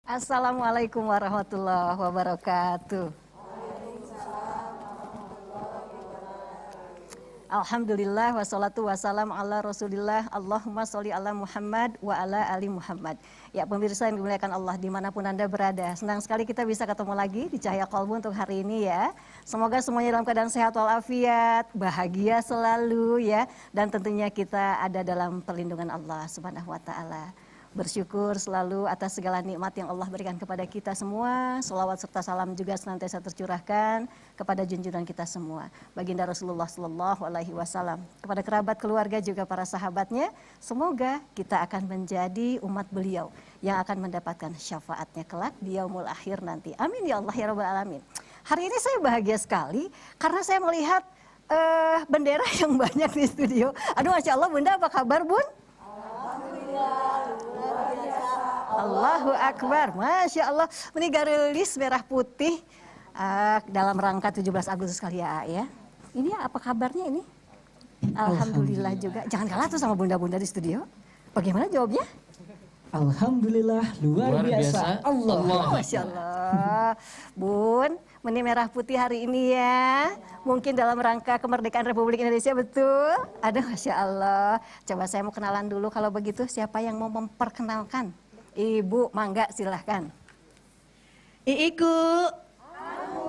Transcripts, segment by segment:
Assalamualaikum warahmatullahi wabarakatuh. Alhamdulillah wassalatu wassalam ala rasulillah. Allahumma sholli ala Muhammad wa ala ali Muhammad. Ya pemirsa yang dimuliakan Allah dimanapun Anda berada, senang sekali kita bisa ketemu lagi di Cahaya Qalbu untuk hari ini ya. Semoga semuanya dalam keadaan sehat walafiat, bahagia selalu ya. Dan tentunya kita ada dalam perlindungan Allah subhanahu wa ta'ala. Bersyukur selalu atas segala nikmat yang Allah berikan kepada kita semua. Sholawat serta salam juga senantiasa tercurahkan kepada junjungan kita semua. Baginda Rasulullah Sallallahu Alaihi Wasallam. Kepada kerabat, keluarga juga para sahabatnya. Semoga kita akan menjadi umat beliau yang akan mendapatkan syafaatnya kelak di yaumul akhir nanti. Amin ya Allah ya Rabbal Alamin. Hari ini saya bahagia sekali karena saya melihat bendera yang banyak di studio. Aduh Masya Allah Bunda, apa kabar Bun? Allahu Akbar, Masya Allah. Ini garis merah putih dalam rangka 17 Agustus kali ya. Ini apa kabarnya ini? Alhamdulillah juga. Jangan kalah tuh sama bunda-bunda di studio. Bagaimana jawabnya? Alhamdulillah luar biasa. Allah. Masya Allah. Bun, ini merah putih hari ini ya. Mungkin dalam rangka kemerdekaan Republik Indonesia, betul? Ada Masya Allah. Coba saya mau kenalan dulu kalau begitu. Siapa yang mau memperkenalkan? Ibu, mangga silahkan. Iiku. Kamu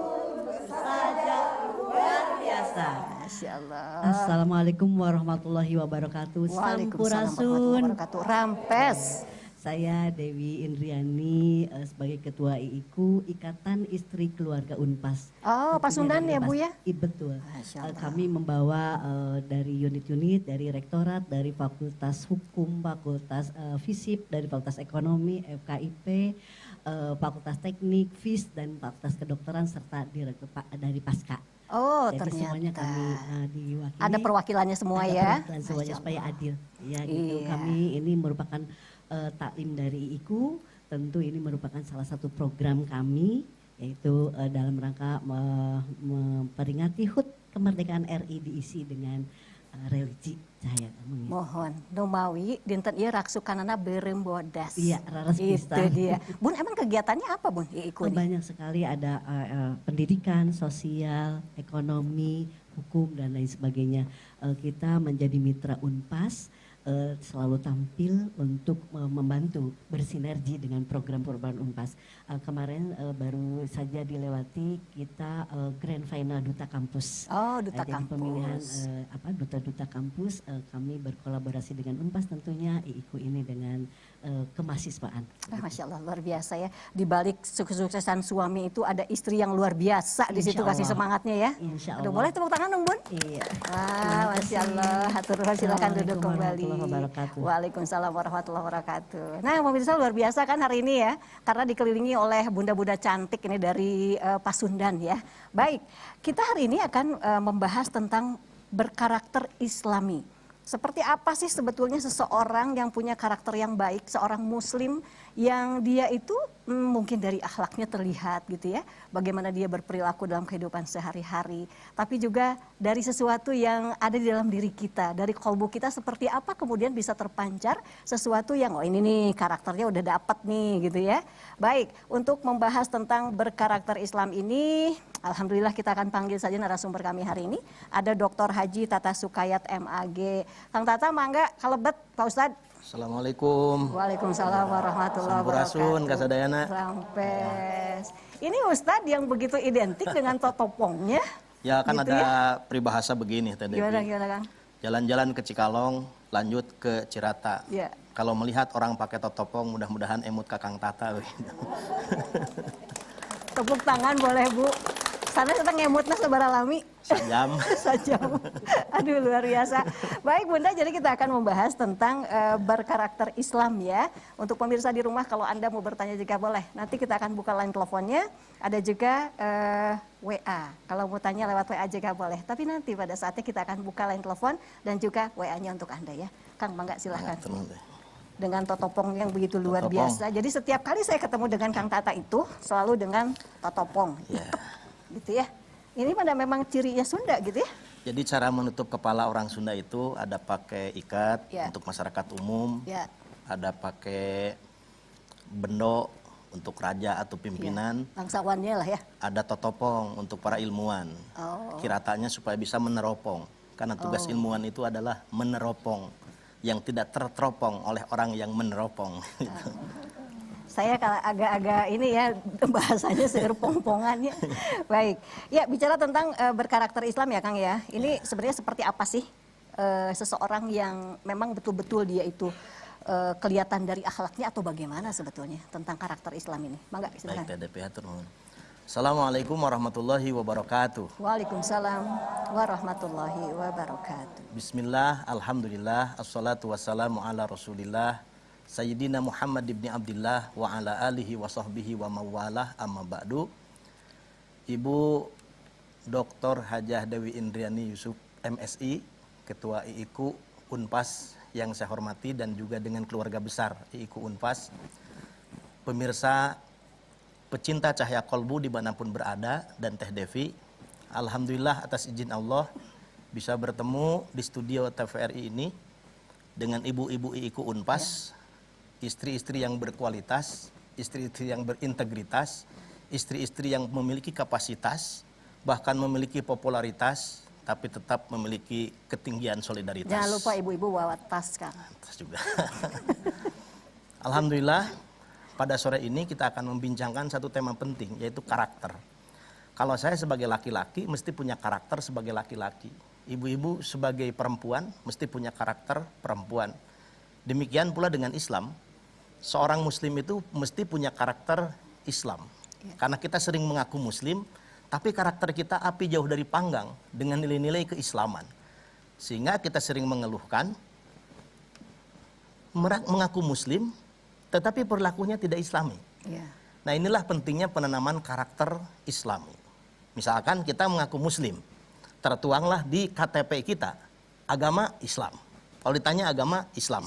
saja luar biasa. Masya Allah. Assalamualaikum warahmatullahi wabarakatuh. Waalaikumsalam warahmatullahi wabarakatuh. Rampes. Saya Dewi Indriani sebagai Ketua IIKU, Ikatan Istri Keluarga Unpas. Oh, Pasundan ya Bu ya? Betul. Kami membawa dari unit-unit, dari rektorat, dari Fakultas Hukum, Fakultas FISIP, dari Fakultas Ekonomi, FKIP, Fakultas Teknik, FIS, dan Fakultas Kedokteran, serta direktur dari PASKA. Oh, jadi ternyata semuanya kami diwakili. Ada perwakilannya semua ada ya? Perwakilan semuanya supaya adil. Ya, gitu. Iya. Kami ini merupakan taklim dari IIKU, tentu ini merupakan salah satu program kami, yaitu dalam rangka memperingati HUT kemerdekaan RI diisi dengan religi cahaya. Mohon, Numawi, dinten ieu raksukanana beureum bodas. Iya, raras Itu dia. Bun, emang kegiatannya apa Bun IIKU ini? Banyak sekali, ada pendidikan, sosial, ekonomi, hukum, dan lain sebagainya. Kita menjadi mitra Unpas, selalu tampil untuk membantu bersinergi dengan program-program Unpas. Kemarin baru saja dilewati kita Grand Final Duta Kampus. Oh, Duta Jadi Kampus. pemilihan duta-duta kampus, kami berkolaborasi dengan Unpas, tentunya IIKU ini dengan kemahasiswaan. Masya Allah, luar biasa ya. Di balik kesuksesan suami itu ada istri yang luar biasa di situ, kasih semangatnya ya. Insya Aduh, Allah. boleh tepuk tangan dong Bun? Iya. Wah, Masya Allah. Hatur nuhun, silakan duduk Assalamualaikum kembali. warahmatullahi wabarakatuh. Waalaikumsalam warahmatullahi wabarakatuh. Nah, pemirsa luar biasa kan hari ini ya, karena dikelilingi oleh bunda-bunda cantik ini dari Pasundan ya. Baik, kita hari ini akan membahas tentang berkarakter Islami. Seperti apa sih sebetulnya seseorang yang punya karakter yang baik, seorang muslim yang dia itu mungkin dari akhlaknya terlihat gitu ya, bagaimana dia berperilaku dalam kehidupan sehari-hari, tapi juga dari sesuatu yang ada di dalam diri kita, dari kolbu kita seperti apa kemudian bisa terpancar sesuatu yang oh ini nih karakternya udah dapat nih gitu ya. Baik, untuk membahas tentang berkarakter Islam ini, alhamdulillah kita akan panggil saja narasumber kami hari ini, ada Dr. Haji Tata Sukayat MAG. Kang Tata, mangga kalebet Pak Ustadz. Assalamualaikum. Waalaikumsalam warahmatullahi wabarakatuh. Sampurasun kasadayana. Rampes. Ini Ustadz yang begitu identik dengan totopongnya. Ya kan gitu ada ya? peribahasa begini Teh Devi. Gimana Kang? Jalan-jalan ke Cikalong, lanjut ke Cirata. Ya. Kalau melihat orang pakai totopong, mudah-mudahan emut Kakang Tata. Tepuk tangan boleh Bu. Sana kita ngemutnya sebarang lami. Sajam. Sajam. Aduh luar biasa. Baik Bunda, jadi kita akan membahas tentang berkarakter Islam ya. Untuk pemirsa di rumah kalau Anda mau bertanya juga boleh. Nanti kita akan buka line teleponnya. Ada juga WA. Kalau mau tanya lewat WA juga boleh. Tapi nanti pada saatnya kita akan buka line telepon dan juga WA-nya untuk Anda ya. Kang Mangga silahkan. Dengan totopong yang begitu luar biasa. Jadi setiap kali saya ketemu dengan Kang Tata itu selalu dengan totopong. Yeah. Gitu ya. Ini pada memang cirinya Sunda gitu ya. Jadi cara menutup kepala orang Sunda itu ada pakai ikat Ya. untuk masyarakat umum, Ya. ada pakai bendo untuk raja atau pimpinan. Bangsawannya lah ya. Ada totopong untuk para ilmuwan. Kiratanya supaya bisa meneropong. Karena tugas ilmuwan itu adalah meneropong, yang tidak terteropong oleh orang yang meneropong. Saya agak-agak ini ya bahasanya seger pong-pongannya. Baik, ya bicara tentang berkarakter Islam ya Kang ya. Ini sebenarnya seperti apa sih seseorang yang memang betul-betul dia itu kelihatan dari akhlaknya atau bagaimana sebetulnya tentang karakter Islam ini? Mangga silakan. Baik, TDP hatur nuhun. Assalamualaikum warahmatullahi wabarakatuh. Waalaikumsalam warahmatullahi wabarakatuh. Bismillah, alhamdulillah, assalatu wassalamu ala rasulillah, Sayyidina Muhammad ibni Abdillah wa ala alihi wa sahbihi wa mawalah amma ba'du. Ibu Dr. Hajah Dewi Indriani Yusuf MSI, Ketua IIKU Unpas yang saya hormati, dan juga dengan keluarga besar IIKU Unpas, pemirsa pecinta cahaya kolbu dimanapun berada, dan Teh Devi, alhamdulillah atas izin Allah bisa bertemu di studio TVRI ini dengan ibu-ibu IIKU Unpas, istri-istri yang berkualitas, istri-istri yang berintegritas, istri-istri yang memiliki kapasitas, bahkan memiliki popularitas, tapi tetap memiliki ketinggian solidaritas. Jangan lupa ibu-ibu bawa tas Kang. Tas juga. Alhamdulillah, pada sore ini kita akan membincangkan satu tema penting, yaitu karakter. Kalau saya sebagai laki-laki mesti punya karakter sebagai laki-laki. Ibu-ibu sebagai perempuan mesti punya karakter perempuan. Demikian pula dengan Islam. Seorang muslim itu mesti punya karakter Islam. Karena kita sering mengaku muslim, tapi karakter kita api jauh dari panggang dengan nilai-nilai keislaman. Sehingga kita sering mengeluhkan, mengaku muslim, tetapi perilakunya tidak Islami. Nah, inilah pentingnya penanaman karakter Islami. Misalkan kita mengaku muslim, tertuanglah di KTP kita agama Islam. Kalau ditanya agama Islam.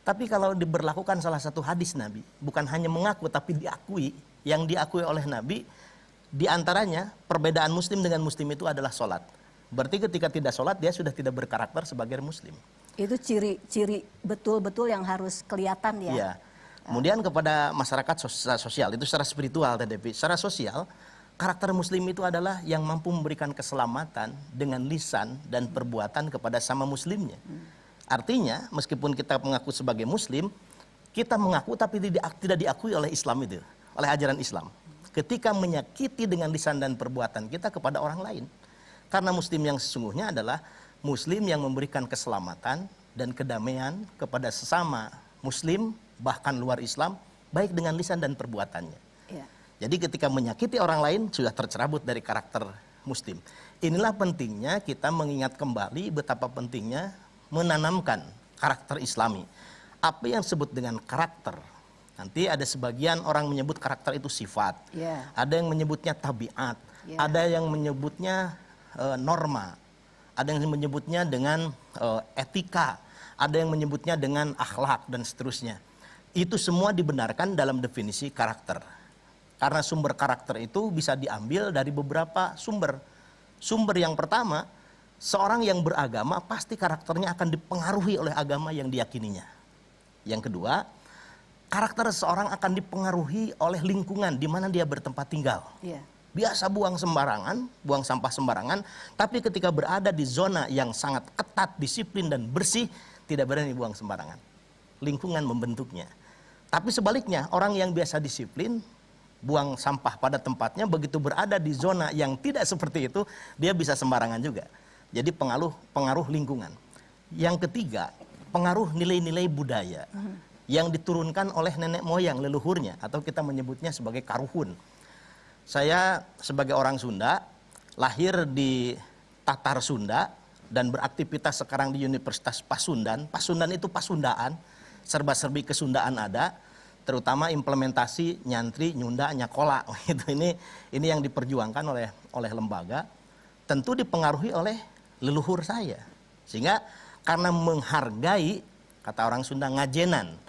Tapi kalau diberlakukan salah satu hadis Nabi, bukan hanya mengaku tapi diakui, yang diakui oleh Nabi, diantaranya perbedaan muslim dengan muslim itu adalah sholat. Berarti ketika tidak sholat dia sudah tidak berkarakter sebagai muslim. Itu ciri-ciri betul-betul yang harus kelihatan ya. Iya. Kemudian kepada masyarakat sosial, itu secara spiritual TDP. Secara sosial, karakter muslim itu adalah yang mampu memberikan keselamatan dengan lisan dan perbuatan kepada sama muslimnya. Artinya, meskipun kita mengaku sebagai muslim, kita mengaku tapi tidak diakui oleh Islam itu, oleh ajaran Islam. Ketika menyakiti dengan lisan dan perbuatan kita kepada orang lain. Karena muslim yang sesungguhnya adalah muslim yang memberikan keselamatan dan kedamaian kepada sesama muslim, bahkan luar Islam, baik dengan lisan dan perbuatannya. Jadi ketika menyakiti orang lain sudah tercerabut dari karakter muslim. Inilah pentingnya kita mengingat kembali betapa pentingnya menanamkan karakter Islami. Apa yang disebut dengan karakter? Nanti ada sebagian orang menyebut karakter itu sifat. Ada yang menyebutnya tabiat. Ada yang menyebutnya norma. Ada yang menyebutnya dengan etika. Ada yang menyebutnya dengan akhlak dan seterusnya. Itu semua dibenarkan dalam definisi karakter. Karena sumber karakter itu bisa diambil dari beberapa sumber. Sumber yang pertama, seorang yang beragama pasti karakternya akan dipengaruhi oleh agama yang diyakininya. Yang kedua, karakter seseorang akan dipengaruhi oleh lingkungan di mana dia bertempat tinggal. Biasa buang sembarangan, buang sampah sembarangan, tapi ketika berada di zona yang sangat ketat, disiplin dan bersih, tidak berani buang sembarangan. Lingkungan membentuknya. Tapi sebaliknya, orang yang biasa disiplin, buang sampah pada tempatnya, begitu berada di zona yang tidak seperti itu, dia bisa sembarangan juga. Jadi pengaruh lingkungan. Yang ketiga, pengaruh nilai-nilai budaya yang diturunkan oleh nenek moyang leluhurnya, atau kita menyebutnya sebagai karuhun. Saya sebagai orang Sunda, lahir di Tatar Sunda dan beraktivitas sekarang di Universitas Pasundan. Pasundan itu Pasundaan, serba-serbi kesundaan ada, terutama implementasi nyantri, nyunda, nyakola. Ini yang diperjuangkan oleh lembaga, tentu dipengaruhi oleh leluhur saya. Sehingga karena menghargai, kata orang Sunda, ngajenan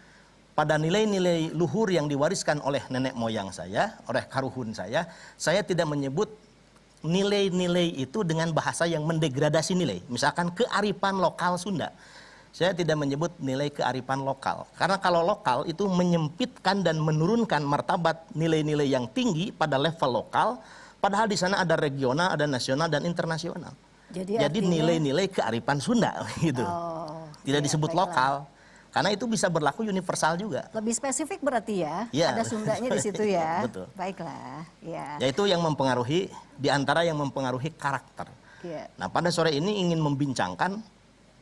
pada nilai-nilai luhur yang diwariskan oleh nenek moyang saya, oleh karuhun saya tidak menyebut nilai-nilai itu dengan bahasa yang mendegradasi nilai. Misalkan kearifan lokal Sunda. saya tidak menyebut nilai kearifan lokal. Karena kalau lokal itu menyempitkan dan menurunkan martabat nilai-nilai yang tinggi pada level lokal, padahal di sana ada regional, ada nasional dan internasional. Jadi artinya, nilai-nilai kearifan Sunda gitu. Tidak disebut lokal. Karena itu bisa berlaku universal juga. Lebih spesifik berarti ya, Ya. ada Sundanya di situ ya. Betul. Baiklah, ya. Yaitu yang mempengaruhi, di antara yang mempengaruhi karakter. Ya. Nah, pada sore ini ingin membincangkan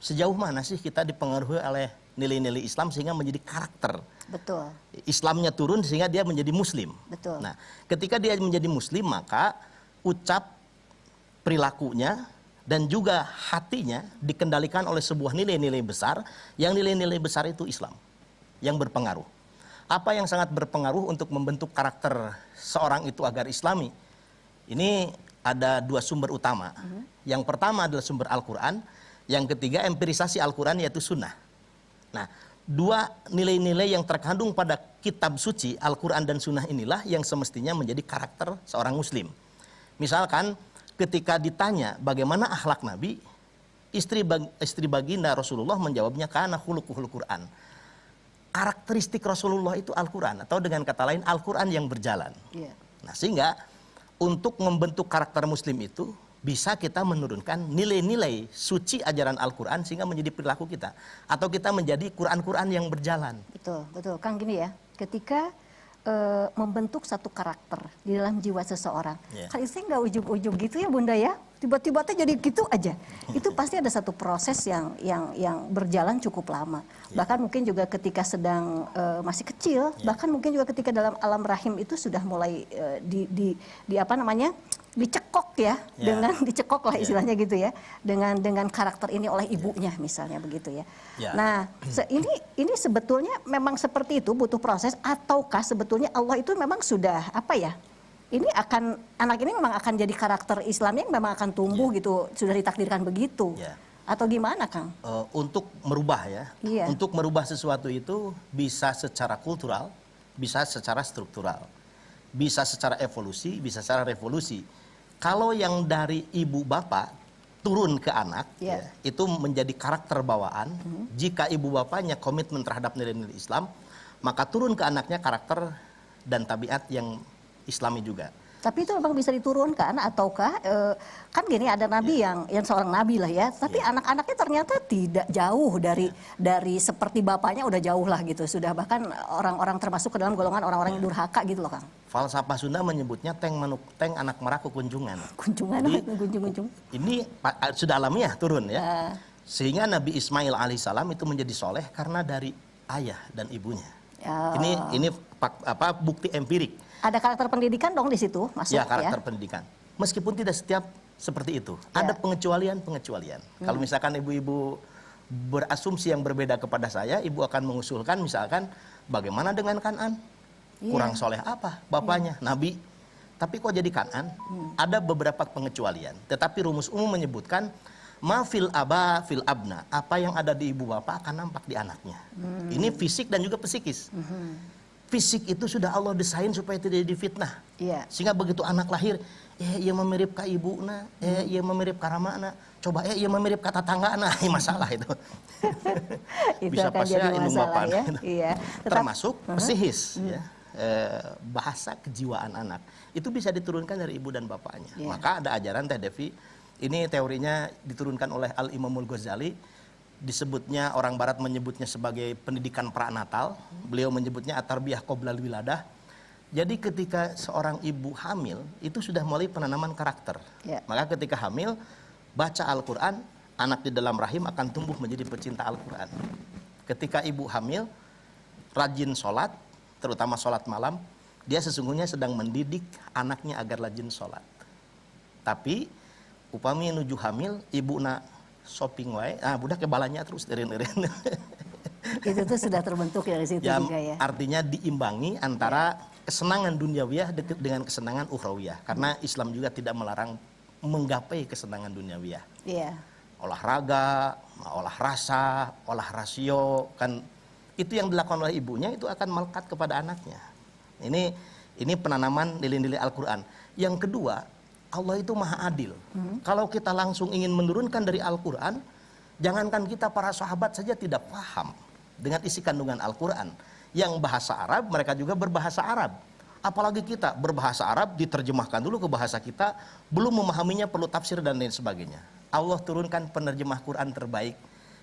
sejauh mana sih kita dipengaruhi oleh nilai-nilai Islam sehingga menjadi karakter. Betul, Islamnya turun sehingga dia menjadi muslim. betul. Nah, ketika dia menjadi muslim maka ucap, perilakunya, dan juga hatinya dikendalikan oleh sebuah nilai-nilai besar, yang nilai-nilai besar itu Islam yang berpengaruh. Apa yang sangat berpengaruh untuk membentuk karakter seorang itu agar Islami? Ini ada dua sumber utama. Yang pertama adalah sumber Al-Quran, yang ketiga empirisasi Al-Quran yaitu sunnah. Nah, dua nilai-nilai yang terkandung pada kitab suci Al-Quran dan sunnah inilah yang semestinya menjadi karakter seorang muslim. Misalkan ketika ditanya bagaimana akhlak Nabi, istri baginda Rasulullah menjawabnya kana khuluquhul Quran. Karakteristik Rasulullah itu Al-Quran, atau dengan kata lain Al-Quran yang berjalan. Iya. Nah, sehingga untuk membentuk karakter muslim itu bisa kita menurunkan nilai-nilai suci ajaran Al-Quran sehingga menjadi perilaku kita. Atau kita menjadi Quran-Quran yang berjalan. Betul, betul. Kang, gini ya, ketika membentuk satu karakter di dalam jiwa seseorang, kan itu nggak ujug-ujug gitu ya Bunda ya, tiba-tiba jadi gitu aja. Itu pasti ada satu proses yang berjalan cukup lama. Bahkan mungkin juga ketika sedang masih kecil, bahkan mungkin juga ketika dalam alam rahim itu sudah mulai di apa namanya, dicekok ya, dengan dicekok lah istilahnya gitu ya, dengan karakter ini oleh ibunya misalnya begitu ya. Nah, ini sebetulnya memang seperti itu, butuh proses, ataukah sebetulnya Allah itu memang sudah apa ya? Ini anak ini memang akan jadi karakter Islam yang memang akan tumbuh gitu, sudah ditakdirkan begitu. Atau gimana, Kang? Untuk merubah ya, untuk merubah sesuatu itu bisa secara kultural, bisa secara struktural, bisa secara evolusi, bisa secara revolusi. Kalau yang dari ibu bapak turun ke anak, itu menjadi karakter bawaan. Jika ibu bapaknya komitmen terhadap nilai-nilai Islam, maka turun ke anaknya karakter dan tabiat yang Islami juga. Tapi itu memang bisa diturunkan, ataukah kan gini, ada nabi yang seorang nabi lah ya, tapi anak-anaknya ternyata tidak jauh dari seperti bapaknya, udah jauh lah gitu, sudah bahkan orang-orang termasuk ke dalam golongan orang-orang yang durhaka gitu loh, Kang. Falsafah Sunda menyebutnya teng anak meraku kunjungan. Kunjungan. Ini sudah alamiah turun ya. Sehingga Nabi Ismail alaihissalam itu menjadi soleh karena dari ayah dan ibunya. Ini bukti empirik. Ada karakter pendidikan dong di situ masuk ya. Karakter pendidikan. Meskipun tidak setiap seperti itu. Ada pengecualian. Kalau misalkan ibu-ibu berasumsi yang berbeda kepada saya, ibu akan mengusulkan misalkan bagaimana dengan Kan'an? Kurang soleh apa bapaknya? Nabi. Tapi kok jadi Kan'an? Ada beberapa pengecualian. Tetapi rumus umum menyebutkan ma fil aba fil abna. Apa yang ada di ibu bapak akan nampak di anaknya. Ini fisik dan juga psikis. Fisik itu sudah Allah desain supaya tidak difitnah. Sehingga begitu anak lahir, ia memirip ka ibuna, ia memirip ka ramana, coba ia memirip ka tatanggana, masalah itu. Itu bisa akan jadi masalah ya. Iya. Termasuk psikis ya. Bahasa kejiwaan anak itu bisa diturunkan dari ibu dan bapaknya. Maka ada ajaran Teh Devi, ini teorinya diturunkan oleh Al-Imamul Ghazali. Disebutnya, orang barat menyebutnya sebagai pendidikan pranatal, beliau menyebutnya at-tarbiyah qoblal wiladah. Jadi ketika seorang ibu hamil itu sudah mulai penanaman karakter. Maka ketika hamil baca Al-Quran, anak di dalam rahim akan tumbuh menjadi pecinta Al-Quran. Ketika ibu hamil rajin sholat, terutama sholat malam, dia sesungguhnya sedang mendidik anaknya agar rajin sholat. Tapi upami nuju hamil, ibu shopping wae, budak kebalanya terus erin-erin. Itu tuh sudah terbentuk dari situ juga ya. Artinya diimbangi antara kesenangan duniawiyah dengan kesenangan ukhrawiyah. Karena Islam juga tidak melarang menggapai kesenangan duniawiyah. Olahraga, olah rasa, olah rasio, kan itu yang dilakukan oleh ibunya itu akan melekat kepada anaknya. Ini penanaman nilai-nilai Al-Quran. Yang kedua, Allah itu maha adil. Kalau kita langsung ingin menurunkan dari Al-Quran, Jangankan kita para sahabat saja tidak paham dengan isi kandungan Al-Quran. Yang bahasa Arab, mereka juga berbahasa Arab. Apalagi kita berbahasa Arab, diterjemahkan dulu ke bahasa kita, belum memahaminya, perlu tafsir dan lain sebagainya. Allah turunkan penerjemah Quran terbaik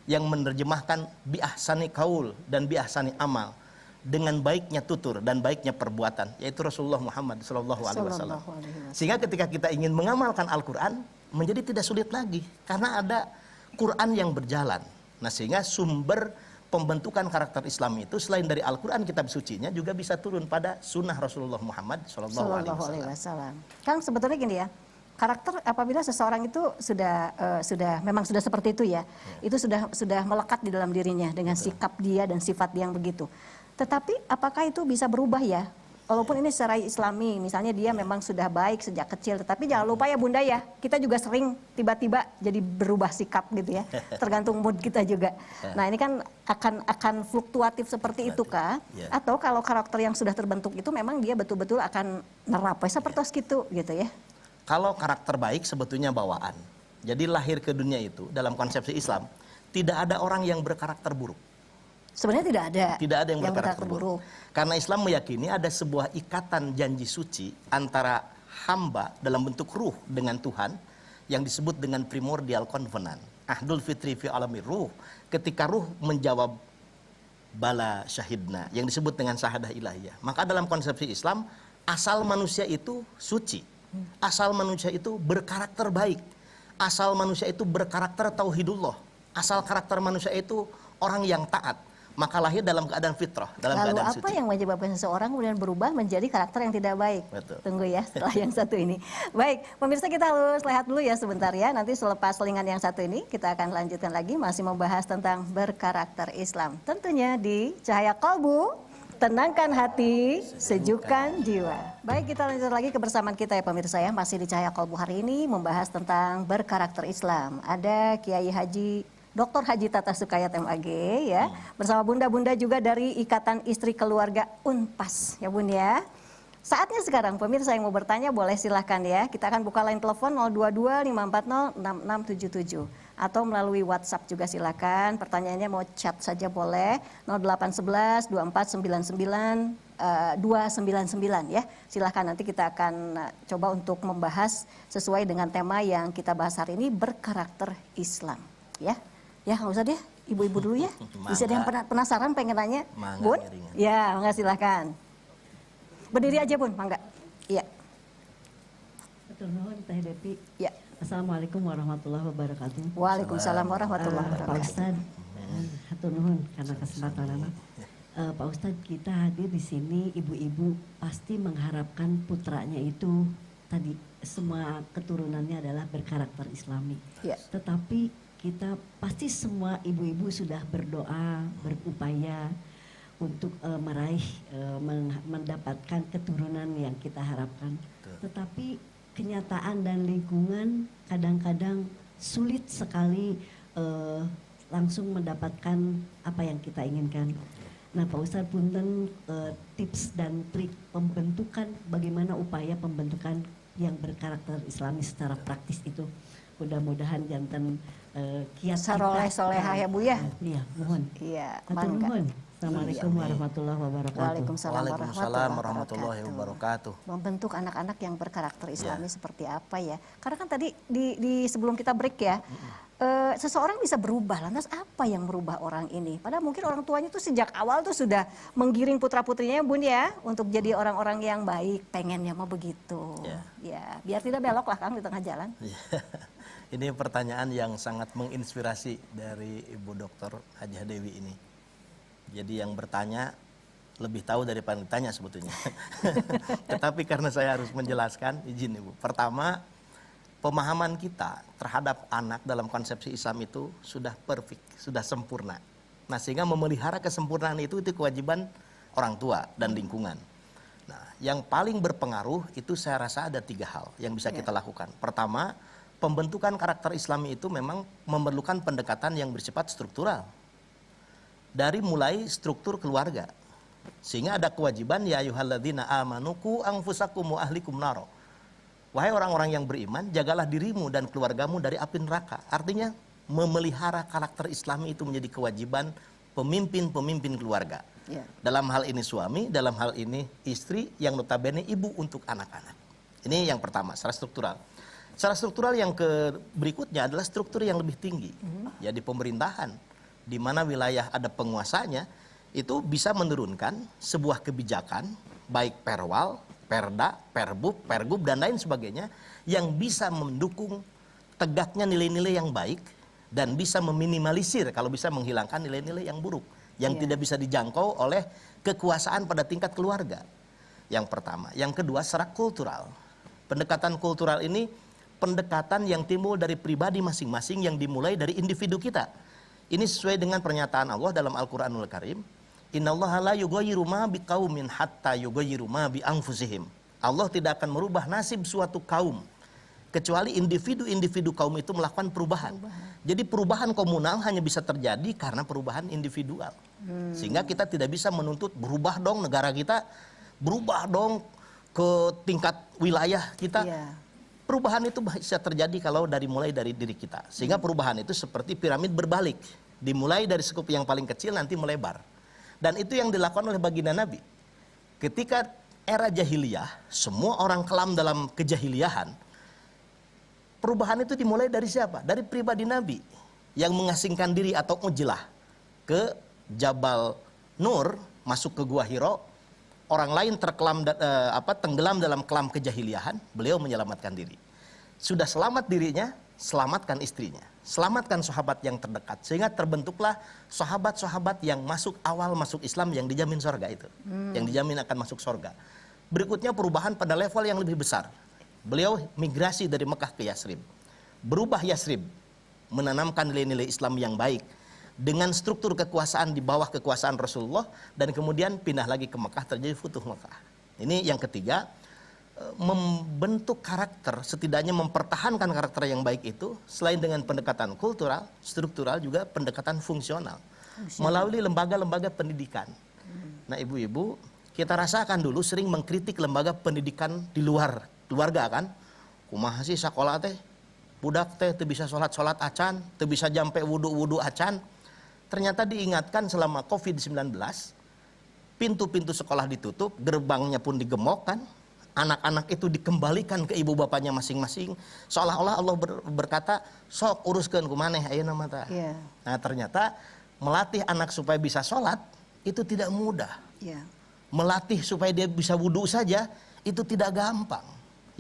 yang menerjemahkan bi ahsani qaul dan bi ahsani amal, dengan baiknya tutur dan baiknya perbuatan, yaitu Rasulullah Muhammad sallallahu alaihi wasallam. Sehingga ketika kita ingin mengamalkan Al-Quran menjadi tidak sulit lagi karena ada Quran yang berjalan. Nah, sehingga sumber pembentukan karakter Islam itu selain dari Al-Quran kitab sucinya juga bisa turun pada sunnah Rasulullah Muhammad sallallahu alaihi wasallam. Kang, sebetulnya gini ya, karakter apabila seseorang itu memang sudah seperti itu ya, itu sudah melekat di dalam dirinya dengan sikap dia dan sifat dia yang begitu. Tetapi apakah itu bisa berubah ya? Walaupun ini secara Islami, misalnya dia memang sudah baik sejak kecil, tetapi jangan lupa ya Bunda ya, kita juga sering tiba-tiba jadi berubah sikap gitu ya, tergantung mood kita juga. Nah ini kan akan fluktuatif seperti itu kah? Atau kalau karakter yang sudah terbentuk itu memang dia betul-betul akan nerap, seperti itu gitu ya? Kalau karakter baik sebetulnya bawaan. Jadi lahir ke dunia itu dalam konsepsi Islam, tidak ada orang yang berkarakter buruk. Sebenarnya tidak ada yang berkarakter buruk. Karena Islam meyakini ada sebuah ikatan janji suci antara hamba dalam bentuk ruh dengan Tuhan yang disebut dengan primordial covenant. Ahdul fitri fi alami ruh. Ketika ruh menjawab bala syahidna yang disebut dengan syahadah ilahiyah. Maka dalam konsepsi Islam asal manusia itu suci. Asal manusia itu berkarakter baik. Asal manusia itu berkarakter tauhidullah. Asal karakter manusia itu orang yang taat. Maka lahir dalam keadaan fitrah, dalam keadaan suci. Lalu apa yang menyebabkan seseorang kemudian berubah menjadi karakter yang tidak baik? Betul. Tunggu ya setelah yang satu ini. Baik, pemirsa kita harus lihat dulu ya sebentar ya. Nanti selepas selingan yang satu ini kita akan lanjutkan lagi masih membahas tentang berkarakter Islam. Tentunya di Cahaya Kolbu, tenangkan hati, sejukkan jiwa. Baik, kita lanjut lagi kebersamaan kita ya pemirsa ya. Masih di Cahaya Kolbu hari ini membahas tentang berkarakter Islam. Ada Kiai Haji Dr. Haji Tata Sukayat MAG ya, bersama bunda-bunda juga dari Ikatan Istri Keluarga Unpas ya Bun ya. Saatnya sekarang pemirsa yang mau bertanya boleh silahkan ya. Kita akan buka line telepon 022 540 6677 atau melalui WhatsApp juga silakan. Pertanyaannya mau chat saja boleh 0811 2499 299 ya. Silahkan, nanti kita akan coba untuk membahas sesuai dengan tema yang kita bahas hari ini, berkarakter Islam ya. Ya nggak usah deh, ibu-ibu dulu ya. Bisa ada yang penasaran pengen nanya, Bun? Ya, mangga silahkan. Berdiri aja Bun, mangga. Iya. Betul nuhun Teh Depi. Ya. Assalamualaikum warahmatullahi wabarakatuh. Waalaikumsalam warahmatullahi Pak wabarakatuh. Ustadz, hatur nuhun karena kesempatan Pak Ustadz, kita hadir di sini, ibu-ibu pasti mengharapkan putranya itu tadi semua keturunannya adalah berkarakter Islami. Ya. Tetapi kita pasti semua ibu-ibu sudah berdoa, berupaya untuk meraih, mendapatkan keturunan yang kita harapkan. Tetapi kenyataan dan lingkungan kadang-kadang sulit sekali langsung mendapatkan apa yang kita inginkan. Nah Pak Ustadz, punten tips dan trik pembentukan, bagaimana upaya pembentukan yang berkarakter Islami secara praktis itu. Mudah-mudahan jantan kiat Saroleh solehah ya Bu ya. Iya, mohon. Iya, Hatur mangga. nuhun. Assalamualaikum warahmatullahi wabarakatuh. Waalaikumsalam warahmatullahi wabarakatuh. Membentuk anak-anak yang berkarakter Islami seperti apa ya? Karena kan tadi di sebelum kita break ya, seseorang bisa berubah. Lantas apa yang merubah orang ini? Padahal mungkin orang tuanya tuh sejak awal tuh sudah menggiring putra-putrinya Bun ya untuk jadi orang-orang yang baik, pengennya mau begitu. Ya, biar tidak belok lah Kang di tengah jalan. Ini pertanyaan yang sangat menginspirasi dari Ibu Dr. Hajah Dewi ini. Jadi yang bertanya lebih tahu daripada ditanya sebetulnya. Tetapi karena saya harus menjelaskan, izin Ibu. Pertama, pemahaman kita terhadap anak dalam konsepsi Islam itu sudah perfect, sudah sempurna. Nah, sehingga memelihara kesempurnaan itu kewajiban orang tua dan lingkungan. Nah, yang paling berpengaruh itu saya rasa ada 3 hal yang bisa kita lakukan. Pertama, pembentukan karakter Islami itu memang memerlukan pendekatan yang bersifat struktural. Dari mulai struktur keluarga. Sehingga ada kewajiban ya ayyuhalladzina amanu qu anfusakum wa ahlikum naro. Wahai orang-orang yang beriman, jagalah dirimu dan keluargamu dari api neraka. Artinya memelihara karakter Islami itu menjadi kewajiban pemimpin-pemimpin keluarga. Ya. Dalam hal ini suami, dalam hal ini istri, yang notabene ibu untuk anak-anak. Ini yang pertama, secara struktural. Secara struktural yang berikutnya adalah struktur yang lebih tinggi. Ya, di pemerintahan, di mana wilayah ada penguasanya, itu bisa menurunkan sebuah kebijakan, baik perwal, perda, perbub, pergub, dan lain sebagainya, yang bisa mendukung tegaknya nilai-nilai yang baik, dan bisa meminimalisir, kalau bisa menghilangkan nilai-nilai yang buruk, yang tidak bisa dijangkau oleh kekuasaan pada tingkat keluarga. Yang pertama. Yang kedua, secara kultural. Pendekatan kultural ini pendekatan yang timbul dari pribadi masing-masing, yang dimulai dari individu kita. Ini sesuai dengan pernyataan Allah dalam Al-Quranul Karim. Innallaha la yughayyiru ma biqaumin hatta yughayyiru ma bi anfusihim. Allah tidak akan merubah nasib suatu kaum kecuali individu-individu kaum itu melakukan perubahan. Jadi perubahan komunal hanya bisa terjadi karena perubahan individual. Sehingga kita tidak bisa menuntut berubah dong negara kita, berubah dong ke tingkat wilayah kita. Perubahan itu bisa terjadi kalau mulai dari diri kita. Sehingga perubahan itu seperti piramid berbalik. Dimulai dari skup yang paling kecil, nanti melebar. Dan itu yang dilakukan oleh baginda Nabi. Ketika era jahiliyah, semua orang kelam dalam kejahiliahan, perubahan itu dimulai dari siapa? Dari pribadi Nabi yang mengasingkan diri atau ujlah ke Jabal Nur, masuk ke Gua Hiro. Orang lain tenggelam dalam kelam kejahiliahan, beliau menyelamatkan diri. Sudah selamat dirinya, selamatkan istrinya, selamatkan sahabat yang terdekat, sehingga terbentuklah sahabat-sahabat yang awal masuk Islam, yang dijamin surga itu, yang dijamin akan masuk surga. Berikutnya perubahan pada level yang lebih besar. Beliau migrasi dari Mekah ke Yasrib. Berubah Yasrib, menanamkan nilai-nilai Islam yang baik dengan struktur kekuasaan di bawah kekuasaan Rasulullah, dan kemudian pindah lagi ke Mekah, terjadi Futuh Mekah. Ini yang ketiga, membentuk karakter, setidaknya mempertahankan karakter yang baik itu, selain dengan pendekatan kultural, struktural, juga pendekatan fungsional melalui lembaga-lembaga pendidikan. Nah, ibu-ibu, kita rasakan dulu sering mengkritik lembaga pendidikan di luar keluarga kan, kumaha sih sekolah teh, budak teh teu bisa sholat acan, teu bisa jampe wudu acan. Ternyata diingatkan selama COVID-19, pintu-pintu sekolah ditutup, gerbangnya pun digemokkan, anak-anak itu dikembalikan ke ibu bapaknya masing-masing, seolah-olah Allah berkata, sok uruskeun kumaneh ayeuna mah tah. Nah, ternyata melatih anak supaya bisa sholat itu tidak mudah. Melatih supaya dia bisa wudu saja itu tidak gampang.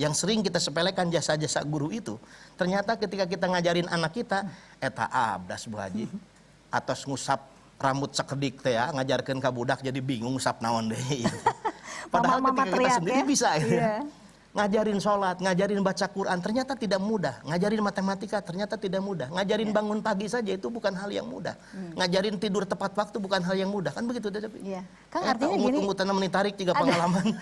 Yang sering kita sepelekan jasa-jasa guru itu, ternyata ketika kita ngajarin anak kita, eta abdas Bu Haji, atos ngusap rambut sekedik teh ya, ngajarkeun ka budak jadi bingung ngusap naon deui. Padahal ketika kita sendiri bisa ya. Ngajarin sholat, ngajarin baca Quran, ternyata tidak mudah. Ngajarin matematika, ternyata tidak mudah. Ngajarin bangun pagi saja itu bukan hal yang mudah. Ngajarin tidur tepat waktu bukan hal yang mudah. Kan begitu, Devi? Iya. Kang, artinya gini. Umut-umutan menitarik juga pengalaman.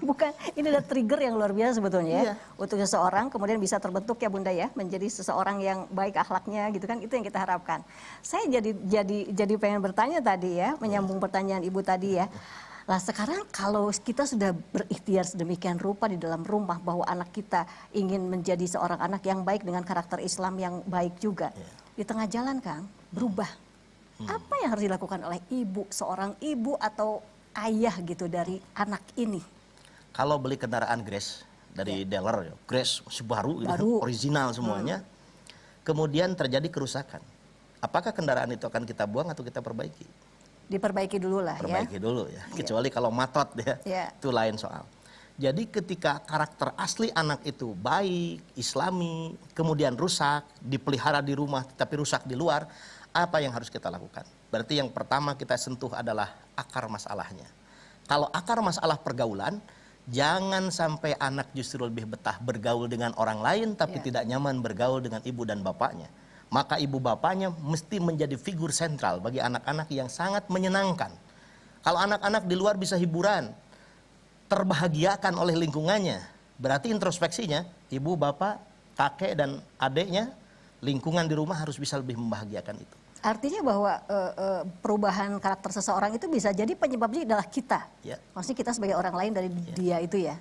Bukan, ini ada trigger yang luar biasa sebetulnya ya. Untuk seseorang kemudian bisa terbentuk ya Bunda ya, menjadi seseorang yang baik akhlaknya gitu kan, itu yang kita harapkan. Saya jadi pengen bertanya tadi ya, menyambung pertanyaan Ibu tadi ya. Nah sekarang kalau kita sudah berikhtiar sedemikian rupa di dalam rumah bahwa anak kita ingin menjadi seorang anak yang baik dengan karakter Islam yang baik juga. Di tengah jalan Kang, berubah. Apa yang harus dilakukan oleh ibu, seorang ibu atau ayah gitu dari anak ini? Kalau beli kendaraan Grace dari dealer, Grace masih baru. Gitu, original semuanya. Kemudian terjadi kerusakan. Apakah kendaraan itu akan kita buang atau kita perbaiki? Diperbaiki dulu lah perbaiki dulu ya, kecuali kalau matot ya, itu lain soal. Jadi ketika karakter asli anak itu baik, islami, kemudian rusak, dipelihara di rumah tapi rusak di luar, apa yang harus kita lakukan? Berarti yang pertama kita sentuh adalah akar masalahnya. Kalau akar masalah pergaulan, jangan sampai anak justru lebih betah bergaul dengan orang lain tapi tidak nyaman bergaul dengan ibu dan bapaknya. Maka ibu bapaknya mesti menjadi figur sentral bagi anak-anak yang sangat menyenangkan. Kalau anak-anak di luar bisa hiburan, terbahagiakan oleh lingkungannya, berarti introspeksinya, ibu, bapak, kakek, dan adiknya, lingkungan di rumah harus bisa lebih membahagiakan itu. Artinya bahwa perubahan karakter seseorang itu bisa jadi penyebabnya adalah kita. Maksudnya kita sebagai orang lain dari dia itu ya.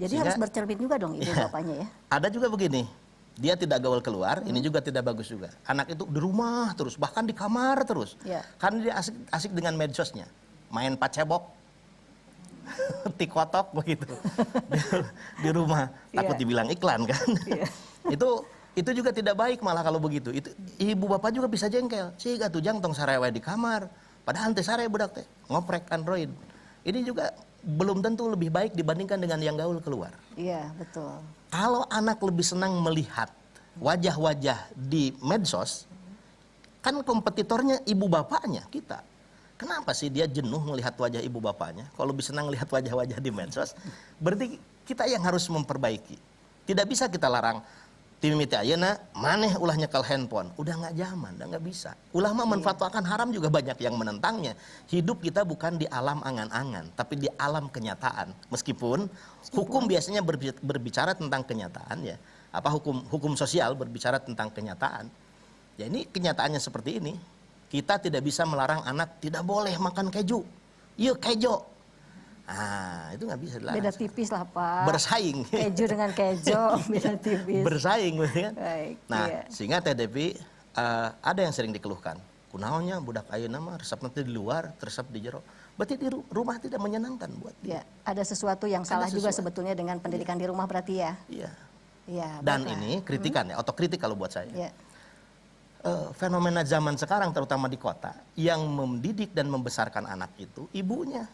Jadi sehingga, harus bercermin juga dong ibu bapaknya ya. Ada juga begini, Dia tidak gaul keluar, ini juga tidak bagus juga. Anak itu di rumah terus, bahkan di kamar terus. Ya. Karena dia asik dengan medsosnya. Main pacebok, tikotok begitu. di rumah, takut Iya. dibilang iklan kan. Iya. itu juga tidak baik malah kalau begitu. Itu ibu bapak juga bisa jengkel. Si gatu jang tong sarewe di kamar. Padahal teh sare budak teh ngoprek Android. Ini juga belum tentu lebih baik dibandingkan dengan yang gaul keluar. Iya, betul. Kalau anak lebih senang melihat wajah-wajah di medsos, kan kompetitornya ibu bapaknya kita. Kenapa sih dia jenuh melihat wajah ibu bapaknya? Kalau lebih senang melihat wajah-wajah di medsos, berarti kita yang harus memperbaiki. Tidak bisa kita larang. Timimiti ayeuna maneh ulah nyekel handphone. Udah nggak zaman, udah nggak bisa. Ulama menfatwakan haram juga banyak yang menentangnya. Hidup kita bukan di alam angan-angan, tapi di alam kenyataan. Meskipun hukum biasanya berbicara tentang kenyataan ya. Apa hukum sosial berbicara tentang kenyataan. Ya ini kenyataannya seperti ini. Kita tidak bisa melarang anak tidak boleh makan keju. Yuk kejo. Ah, itu nggak bisa dilarang. Beda tipis lah, Pak. Bersaing. Keju dengan kejo, beda tipis. Bersaing gitu kan. Baik, Nah, iya. sehingga Teh Devi ada yang sering dikeluhkan. Kunaonnya budak ayeuna mah resep nanti di luar, resep di jero. Berarti di rumah tidak menyenangkan buat dia. Ya, ada sesuatu yang salah juga sesuatu. sebetulnya dengan pendidikan di rumah berarti ya. Iya. Iya. Dan baiklah. ini kritikan ya, otokritik kalau buat saya. Ya. Fenomena zaman sekarang terutama di kota yang mendidik dan membesarkan anak itu ibunya.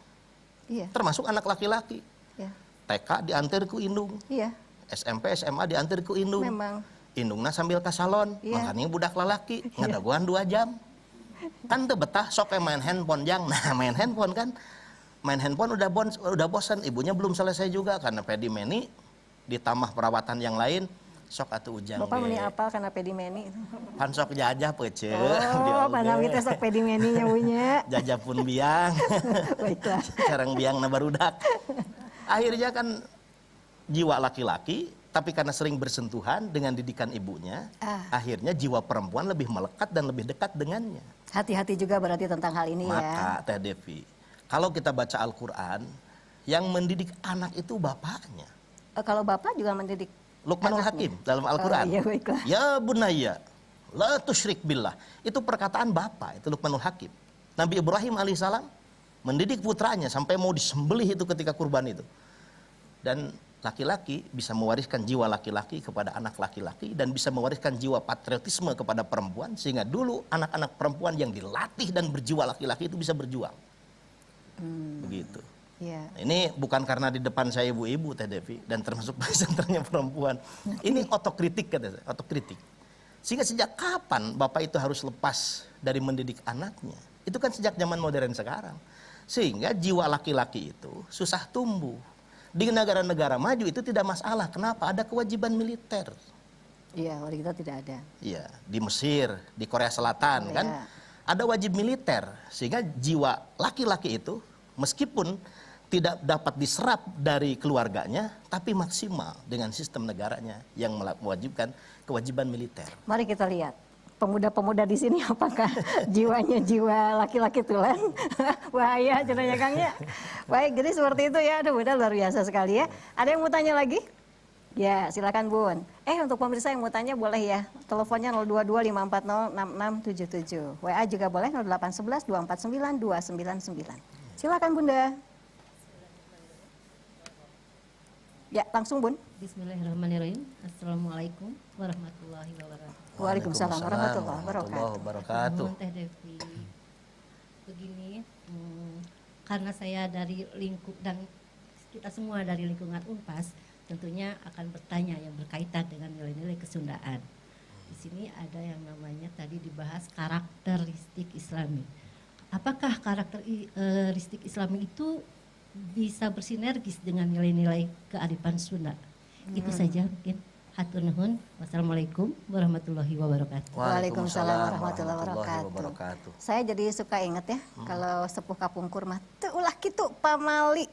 Iya. Termasuk anak laki-laki. Ya. TK diantar ku indung. Iya. SMP, SMA diantar ku indung. Memang. Indungna sambil ke salon, Iya. makanya budak lalaki, ngadaguan 2 jam. Kan tuh betah sok main handphone jang. Nah, main handphone kan. Main handphone udah bosan, ibunya belum selesai juga karena pedimeni ditambah perawatan yang lain. Sok atuh ujang Bapak ge. meni apal karena pedimeni. Pan sok jajah peuceut. Oh, panawi teh sok pedimeni nyawunya. Jajah pun biang. Baiklah. Sareng biangna barudak. Akhirnya kan jiwa laki-laki tapi karena sering bersentuhan dengan didikan ibunya, akhirnya jiwa perempuan lebih melekat dan lebih dekat dengannya. Hati-hati juga berarti tentang hal ini ya. Maka Teh Devi, kalau kita baca Al-Quran, yang mendidik anak itu bapaknya. Kalau Bapak juga mendidik Luqmanul anaknya. Hakim dalam Al-Quran. Oh, iya, baiklah. Ya bunayya, la tusyrik billah. Itu perkataan bapak, itu Luqmanul Hakim. Nabi Ibrahim alaihissalam mendidik putranya sampai mau disembelih itu ketika kurban itu. Dan laki-laki bisa mewariskan jiwa laki-laki kepada anak laki-laki dan bisa mewariskan jiwa patriotisme kepada perempuan sehingga dulu anak-anak perempuan yang dilatih dan berjiwa laki-laki itu bisa berjuang. Begitu. Iya. Ini bukan karena di depan saya ibu-ibu Teh Devi dan termasuk presenternya perempuan. Ini otokritik kata saya, otokritik. Sehingga sejak kapan bapak itu harus lepas dari mendidik anaknya? Itu kan sejak zaman modern sekarang. Sehingga jiwa laki-laki itu susah tumbuh. Di negara-negara maju itu tidak masalah. Kenapa? Ada kewajiban militer. Iya, kalau kita tidak ada. Iya, di Mesir, di Korea Selatan Oh, kan iya. ada wajib militer sehingga jiwa laki-laki itu meskipun tidak dapat diserap dari keluarganya tapi maksimal dengan sistem negaranya yang mewajibkan kewajiban militer. Mari kita lihat pemuda-pemuda di sini apakah jiwanya jiwa laki-laki tulen. Bahaya cenanya Kang ya. Baik, jadi seperti itu ya. Aduh, udah luar biasa sekali ya. Ada yang mau tanya lagi? Ya, silakan Bun. Untuk pemirsa yang mau tanya boleh ya. Teleponnya 0225406677. WA juga boleh 0811249299. Silakan Bunda. Ya, langsung Bun. Bismillahirrahmanirrahim. Assalamualaikum warahmatullahi wabarakatuh. Waalaikumsalam warahmatullahi wabarakatuh. wabarakatuh. Nuhun Teh Devi. Begini, karena saya dari lingkup dan kita semua dari lingkungan Unpas, tentunya akan bertanya yang berkaitan dengan nilai-nilai kesundaan. Di sini ada yang namanya tadi dibahas karakteristik Islami. Apakah karakteristik Islami itu bisa bersinergis dengan nilai-nilai kearifan Sunda? Itu saja mungkin. Hatur nuhun. Wassalamualaikum warahmatullahi wabarakatuh. Waalaikumsalam warahmatullahi wabarakatuh. Saya jadi suka inget ya, kalau sepuh kapungkur mah teu ulah kitu pamali.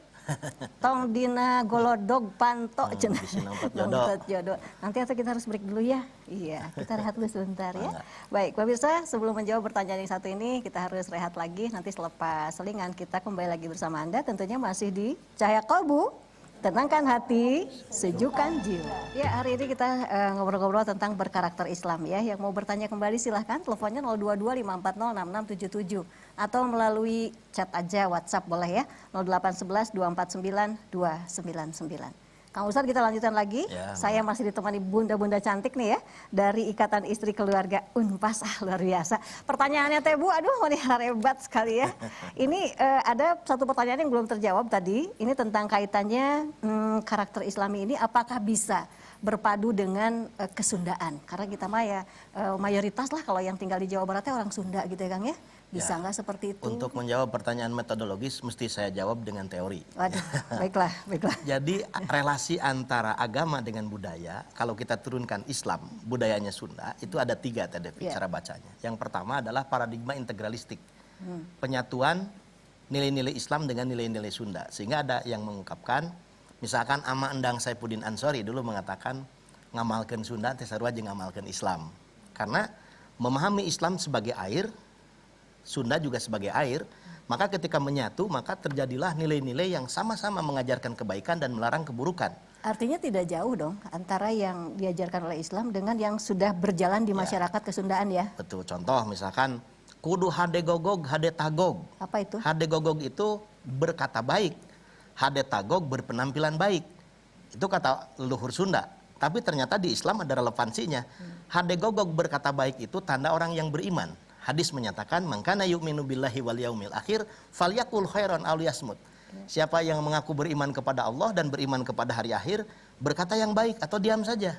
Tong dina golodog panto cenah. Bisi nampat Nampat jodoh. Nanti atau kita harus break dulu ya. Iya, kita rehat dulu sebentar ya. Baik, pemirsa, sebelum menjawab pertanyaan yang satu ini, kita harus rehat lagi. Nanti selepas selingan kita kembali lagi bersama Anda. Tentunya masih di Cahaya Kolbu. Tenangkan hati, sejukkan jiwa. Ya, hari ini kita ngobrol-ngobrol tentang berkarakter Islam ya. Yang mau bertanya kembali silahkan teleponnya 022-540-6677 atau melalui chat aja WhatsApp boleh ya 0811-249-299. Kang Ustadz, kita lanjutkan lagi. Ya, Saya masih ditemani bunda-bunda cantik nih ya dari Ikatan Istri Keluarga Unpas. Luar biasa. Pertanyaannya Teh Bu, aduh ini hebat sekali ya. Ini ada satu pertanyaan yang belum terjawab tadi. Ini tentang kaitannya karakter Islami ini apakah bisa berpadu dengan kesundaan? Karena kita mah ya mayoritas lah kalau yang tinggal di Jawa Baratnya orang Sunda gitu ya Kang ya. Bisa nggak seperti itu? Untuk menjawab pertanyaan metodologis mesti saya jawab dengan teori. Waduh, baiklah, baiklah. Jadi relasi antara agama dengan budaya, kalau kita turunkan Islam, budayanya Sunda, itu ada 3 tadi cara bacanya. Yang pertama adalah paradigma integralistik. Penyatuan nilai-nilai Islam dengan nilai-nilai Sunda. Sehingga ada yang mengungkapkan, misalkan Ama Endang Saifuddin Ansori dulu mengatakan, ngamalkan Sunda, tesarua jeung ngamalkan Islam. Karena memahami Islam sebagai air, Sunda juga sebagai air, maka ketika menyatu maka terjadilah nilai-nilai yang sama-sama mengajarkan kebaikan dan melarang keburukan. Artinya tidak jauh dong antara yang diajarkan oleh Islam dengan yang sudah berjalan di masyarakat kesundaan ya. Betul, contoh misalkan kudu hade gogog, hade tagog. Apa itu? Hade gogog itu berkata baik, hade tagog berpenampilan baik. Itu kata leluhur Sunda. Tapi ternyata di Islam ada relevansinya. Hade gogog berkata baik itu tanda orang yang beriman. Hadis menyatakan mangkana yu'minu billahi wal yaumil akhir falyakul khairan aw liyasmut. Siapa yang mengaku beriman kepada Allah dan beriman kepada hari akhir, berkata yang baik atau diam saja.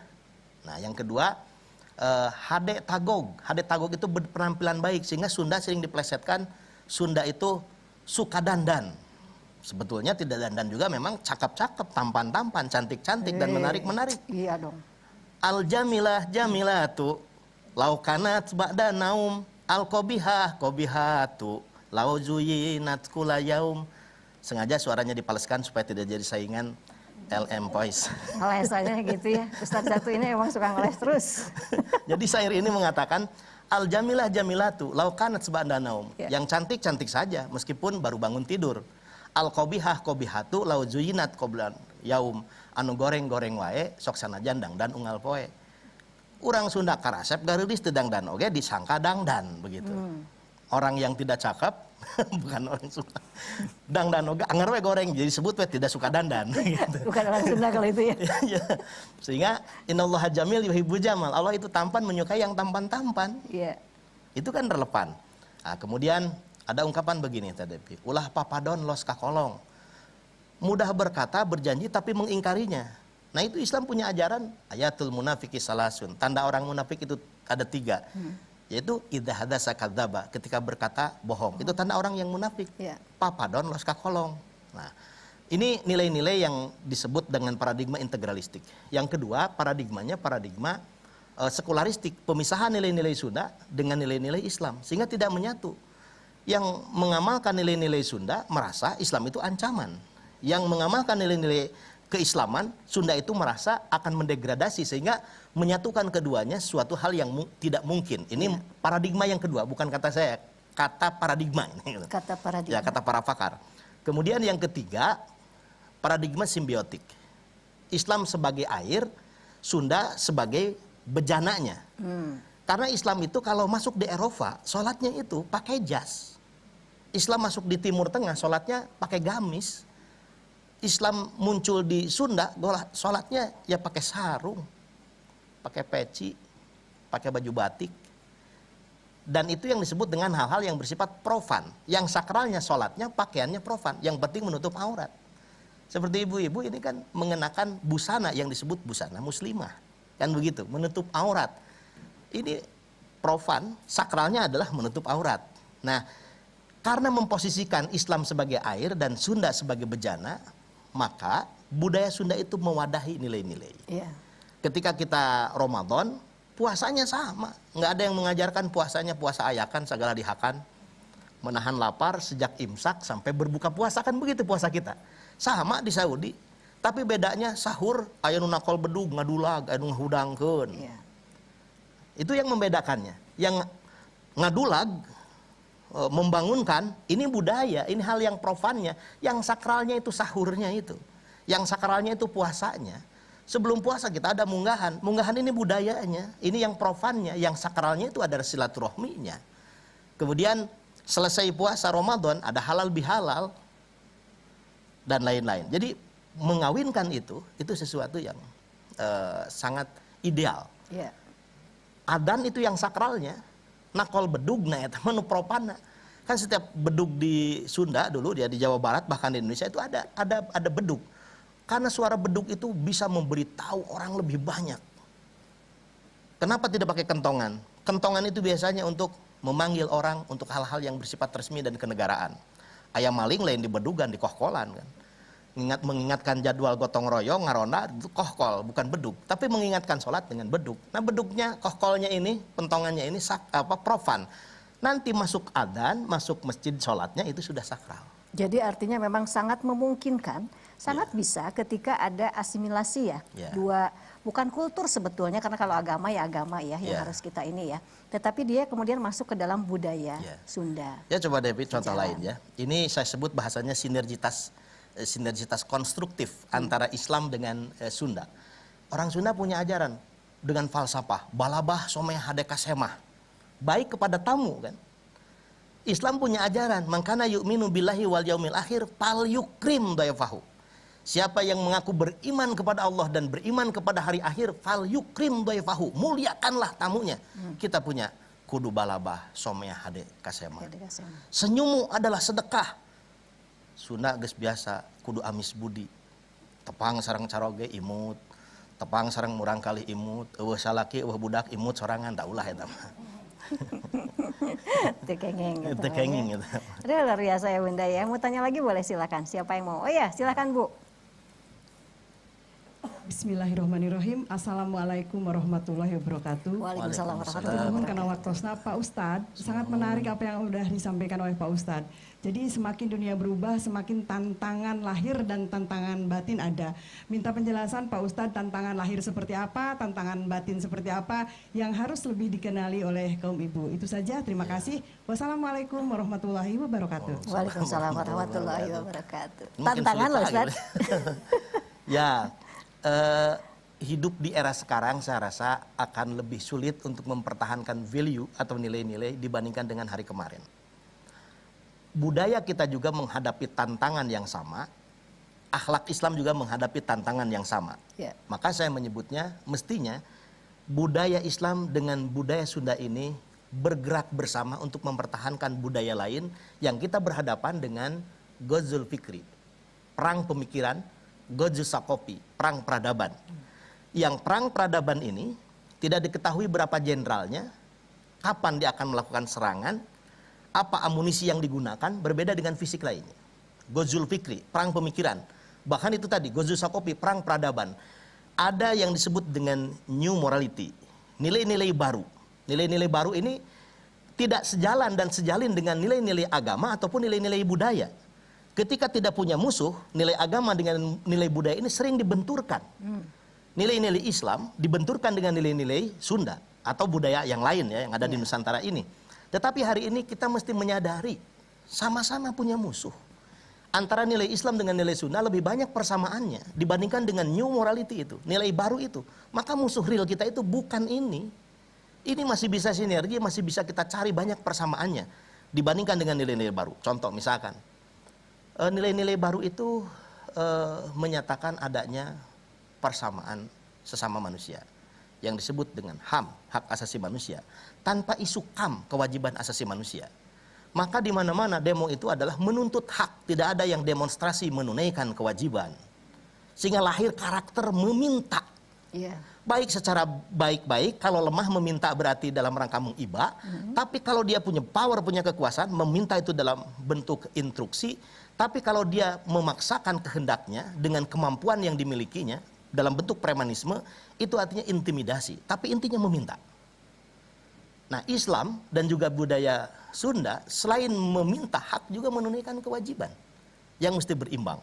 Nah, yang kedua, hade tagog. Hade tagog itu berpenampilan baik, sehingga Sunda sering diplesetkan Sunda itu suka dandan. Sebetulnya tidak dandan juga, memang cakep-cakep, tampan-tampan, cantik-cantik dan menarik-menarik. Iya dong. Al jamilah jamilatu laukanat ba'da naum. Al-qobihah, qobihatu, lau zuyinat kula yaum. Sengaja suaranya dipaleskan supaya tidak jadi saingan LM Voice. Ngeles aja gitu ya. Ustadz satu ini emang suka ngeles terus. Jadi syair ini mengatakan, Al-jamilah jamilatu, lau kanat seba'da naum. Yang cantik-cantik saja, meskipun baru bangun tidur. Al-qobihah, qobihatu, lau zuyinat qoblan yaum. Anu goreng-goreng wae, sok sanajan dangdan unggal poe. Urang Sunda karasep garulis teu dangdan oge disangka dangdan begitu. Orang yang tidak cakep bukan orang Sunda. Dangdan oge anger we goreng jadi sebut we tidak suka dandan gitu. Bukan orang Sunda kalau itu ya. Sehingga innallaha jamil yuhibbu jamal. Allah itu tampan menyukai yang tampan-tampan. Iya. Itu kan relevan. Nah, kemudian ada ungkapan begini tadi. Ulah papadon los kakolong. Mudah berkata, berjanji tapi mengingkarinya. Nah, itu Islam punya ajaran ayatul munafiki salasun. Tanda orang munafik itu ada 3. Yaitu idza hadasa kadzaba, ketika berkata bohong. Itu tanda orang yang munafik. Papadon los kakolong. Nah, ini nilai-nilai yang disebut dengan paradigma integralistik. Yang kedua, paradigmanya paradigma sekularistik, pemisahan nilai-nilai Sunda dengan nilai-nilai Islam sehingga tidak menyatu. Yang mengamalkan nilai-nilai Sunda merasa Islam itu ancaman. Yang mengamalkan nilai-nilai keislaman, Sunda itu merasa akan mendegradasi sehingga menyatukan keduanya suatu hal yang tidak mungkin. Ini paradigma yang kedua, bukan kata saya, kata paradigma ini. Kata paradigma. Ya, kata para pakar. Kemudian yang ketiga, paradigma simbiotik. Islam sebagai air, Sunda sebagai bejananya. Karena Islam itu kalau masuk di Eropa, sholatnya itu pakai jas. Islam masuk di Timur Tengah, sholatnya pakai gamis. Islam muncul di Sunda, sholatnya ya pakai sarung, pakai peci, pakai baju batik. Dan itu yang disebut dengan hal-hal yang bersifat profan. Yang sakralnya sholatnya, pakaiannya profan. Yang penting menutup aurat. Seperti ibu-ibu ini kan mengenakan busana yang disebut busana muslimah. Kan begitu, menutup aurat. Ini profan, sakralnya adalah menutup aurat. Nah, karena memposisikan Islam sebagai air dan Sunda sebagai bejana, maka budaya Sunda itu mewadahi nilai-nilai. Ketika kita Ramadan, puasanya sama. Nggak ada yang mengajarkan puasanya puasa ayakan, segala dihakan. Menahan lapar sejak imsak sampai berbuka puasa, kan begitu puasa kita. Sama di Saudi. Tapi bedanya sahur, aya nu nakol bedug, ngadulag, aya nu ngahudangkeun. Itu yang membedakannya. Yang ngadulag, membangunkan, ini budaya, ini hal yang profannya. Yang sakralnya itu sahurnya itu. Yang sakralnya itu puasanya. Sebelum puasa kita ada munggahan. Munggahan ini budayanya, ini yang profannya, yang sakralnya itu ada silaturahminya. Kemudian selesai puasa Ramadan ada halal bihalal dan lain-lain. Jadi mengawinkan itu sesuatu yang sangat ideal. Ya. Adan itu yang sakralnya, nakol bedugna eta manu propana. Kan setiap bedug di Sunda dulu dia di Jawa Barat bahkan di Indonesia itu ada bedug. Karena suara bedug itu bisa memberitahu orang lebih banyak. Kenapa tidak pakai kentongan? Kentongan itu biasanya untuk memanggil orang untuk hal-hal yang bersifat resmi dan kenegaraan. Ayam maling lain di bedugan, di kohkolan kan. Mengingatkan jadwal gotong royong, ngarona itu kohkol, bukan bedug. Tapi mengingatkan sholat dengan bedug. Nah bedugnya, kohkolnya ini, pentongannya ini profan. Nanti masuk adzan, masuk masjid sholatnya itu sudah sakral. Jadi artinya memang sangat memungkinkan, sangat bisa ketika ada asimilasi ya. Dua, bukan kultur sebetulnya, karena kalau agama ya yang harus kita ini ya. Tetapi dia kemudian masuk ke dalam budaya Sunda. Ya coba David contoh lain ya. Ini saya sebut bahasanya sinergitas konstruktif antara Islam dengan Sunda. Orang Sunda punya ajaran dengan falsafah, balabah someh hadeka semah. Baik kepada tamu kan. Islam punya ajaran, mangkana yu'minu billahi wal yaumil akhir fal yukrim dayfahu. Siapa yang mengaku beriman kepada Allah dan beriman kepada hari akhir fal yukrim dayfahu, muliakanlah tamunya. Kita punya kudu balabah someh hade kasema. Senyummu adalah sedekah. Sunda geus biasa kudu amis budi. Tepang sareng caroge imut, tepang sareng murang kali imut, eueuh salaki eueuh budak imut sorangan da ulah eta mah. Tekengeng gitu. Tekengeng gitu. Ada luar biasa ya Bunda ya. Mau tanya lagi boleh silakan. Siapa yang mau? Oh ya silakan Bu. Bismillahirrahmanirrahim. Assalamualaikum warahmatullahi wabarakatuh. Waalaikumsalam warahmatullahi Nuhun wabarakatuh. karena waktosna Pak Ustadz, sangat menarik apa yang sudah disampaikan oleh Pak Ustadz. Jadi semakin dunia berubah, semakin tantangan lahir dan tantangan batin ada. Minta penjelasan Pak Ustadz, tantangan lahir seperti apa, tantangan batin seperti apa yang harus lebih dikenali oleh kaum ibu. Itu saja, terima kasih. Wassalamualaikum warahmatullahi wabarakatuh. Waalaikumsalam warahmatullahi wabarakatuh. Mungkin Tantangan sulit loh lagi. Ustadz. Ya, hidup di era sekarang saya rasa akan lebih sulit untuk mempertahankan value atau nilai-nilai dibandingkan dengan hari kemarin. Budaya kita juga menghadapi tantangan yang sama, akhlak Islam juga menghadapi tantangan yang sama. Ya. Maka saya menyebutnya mestinya budaya Islam dengan budaya Sunda ini bergerak bersama untuk mempertahankan budaya lain yang kita berhadapan dengan Ghazul Fikri, perang pemikiran, Ghazul Sakopi, perang peradaban. Yang perang peradaban ini tidak diketahui berapa jenderalnya, kapan dia akan melakukan serangan, apa amunisi yang digunakan, berbeda dengan fisik lainnya. Ghazul Fikri, perang pemikiran. Bahkan itu tadi, Ghazul Sakopi, perang peradaban. Ada yang disebut dengan new morality, nilai-nilai baru. Nilai-nilai baru ini tidak sejalan dan sejalin dengan nilai-nilai agama ataupun nilai-nilai budaya. Ketika tidak punya musuh, nilai agama dengan nilai budaya ini sering dibenturkan. Nilai-nilai Islam dibenturkan dengan nilai-nilai Sunda atau budaya yang lain ya yang ada di Nusantara ini. Tetapi hari ini kita mesti menyadari sama-sama punya musuh. Antara nilai Islam dengan nilai Sunda lebih banyak persamaannya dibandingkan dengan new morality itu, nilai baru itu. Maka musuh real kita itu bukan ini. Ini masih bisa sinergi, masih bisa kita cari banyak persamaannya dibandingkan dengan nilai-nilai baru. Contoh misalkan, nilai-nilai baru itu menyatakan adanya persamaan sesama manusia yang disebut dengan HAM, hak asasi manusia, tanpa isu KAM, kewajiban asasi manusia. Maka di mana-mana demo itu adalah menuntut hak, tidak ada yang demonstrasi menunaikan kewajiban. Sehingga lahir karakter meminta. Baik secara baik-baik, kalau lemah meminta berarti dalam rangka mengiba, tapi kalau dia punya power, punya kekuasaan, meminta itu dalam bentuk instruksi, tapi kalau dia memaksakan kehendaknya dengan kemampuan yang dimilikinya, dalam bentuk premanisme, itu artinya intimidasi, tapi intinya meminta. Nah Islam dan juga budaya Sunda selain meminta hak juga menunaikan kewajiban yang mesti berimbang.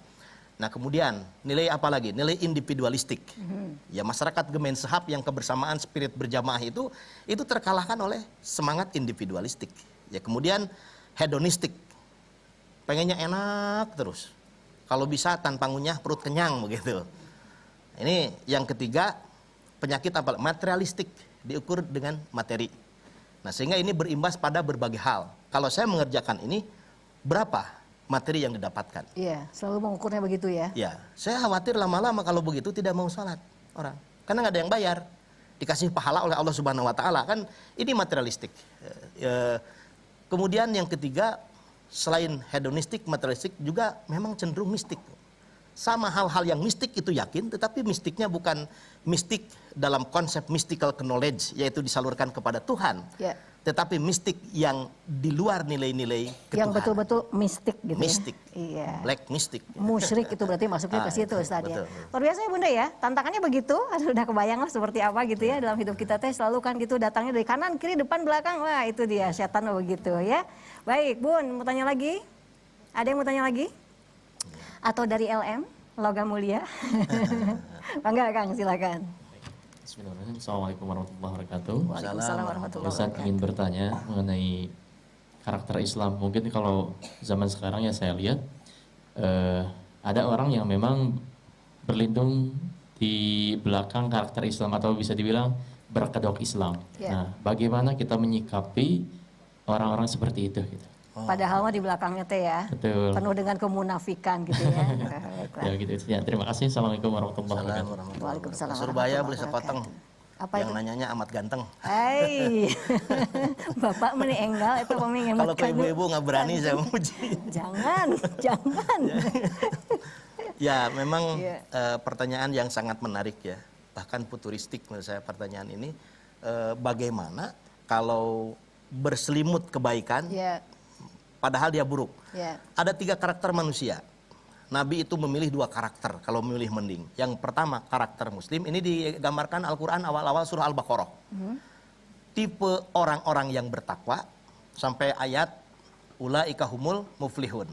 Nah kemudian nilai apa lagi? Nilai individualistik. Ya masyarakat Gemen Sehab yang kebersamaan spirit berjamaah itu terkalahkan oleh semangat individualistik. Ya kemudian hedonistik, pengennya enak terus. Kalau bisa tanpa ngunyah perut kenyang begitu. Ini yang ketiga, penyakit apa? Materialistik, diukur dengan materi. Nah, sehingga ini berimbas pada berbagai hal. Kalau saya mengerjakan ini, berapa materi yang didapatkan? Iya, selalu mengukurnya begitu ya. Ya, saya khawatir lama-lama kalau begitu tidak mau sholat orang. Karena nggak ada yang bayar. Dikasih pahala oleh Allah Subhanahu wa Ta'ala. Kan ini materialistik. Kemudian yang ketiga, selain hedonistik, materialistik juga memang cenderung mistik. Sama hal-hal yang mistik itu yakin, tetapi mistiknya bukan mistik dalam konsep mystical knowledge, yaitu disalurkan kepada Tuhan. Ya. Tetapi mistik yang di luar nilai-nilai ketuhanan. Yang betul-betul mistik gitu Mistik. ya. Iya. Black mystic. Musyrik itu berarti masuknya ke situ Ustaz ya. betul. Luar biasa ya Bunda ya, tantangannya begitu, udah kebayang lah seperti apa gitu ya dalam hidup kita teh selalu kan gitu datangnya dari kanan, kiri, depan, belakang, wah itu dia setan begitu ya. Baik Bun, mau tanya lagi? Ada yang mau tanya lagi? Atau dari LM, Logam Mulia? Bangga Kang, silakan. Bismillahirrahmanirrahim. Assalamualaikum warahmatullahi wabarakatuh. Waalaikumsalam warahmatullahi Ustaz wabarakatuh. ingin bertanya mengenai karakter Islam. Mungkin kalau zaman sekarang ya saya lihat ada orang yang memang berlindung di belakang karakter Islam atau bisa dibilang berkedok Islam. Ya. Nah, bagaimana kita menyikapi orang-orang seperti itu? Gitu. Padahal mah di belakangnya teh ya, Betul. penuh dengan kemunafikan gitu ya. Baiklah. Ya gitu. Ya, terima kasih. Assalamualaikum warahmatullahi wabarakatuh. Assalamualaikum Waalaikumsalam Surabaya warahmatullahi boleh sepotong. wabarakatuh. Apa Yang itu? nanyanya amat ganteng. Hai, Bapak meni enggal itu pemingin Kalau ke ibu-ibu nggak berani saya muji. Jangan, jangan. Ya, memang Iya. pertanyaan yang sangat menarik ya. Bahkan futuristik menurut saya pertanyaan ini. Bagaimana kalau berselimut kebaikan, Ya, padahal dia buruk. ya, Ada 3 karakter manusia. Nabi itu memilih 2 karakter kalau memilih mending. Yang pertama karakter muslim, ini digambarkan Al-Quran awal-awal surah Al-Baqarah. Tipe orang-orang yang bertakwa sampai ayat ulaika humul muflihun.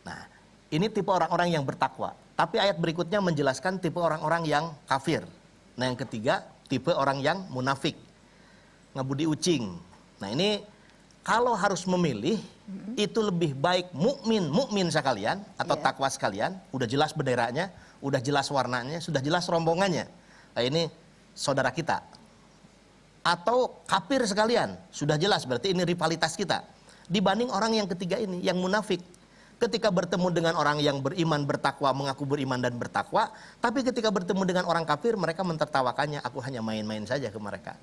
Nah, ini tipe orang-orang yang bertakwa. Tapi ayat berikutnya menjelaskan tipe orang-orang yang kafir. Nah, yang ketiga tipe orang yang munafik, ngebudi ucing. Nah, ini kalau harus memilih, itu lebih baik mukmin sekalian atau Iya. takwa sekalian, udah jelas benderanya, udah jelas warnanya, sudah jelas rombongannya. Nah, ini saudara kita. Atau kafir sekalian, sudah jelas berarti ini rivalitas kita. Dibanding orang yang ketiga ini, yang munafik. Ketika bertemu dengan orang yang beriman, bertakwa, mengaku beriman dan bertakwa, tapi ketika bertemu dengan orang kafir, mereka mentertawakannya, aku hanya main-main saja ke mereka.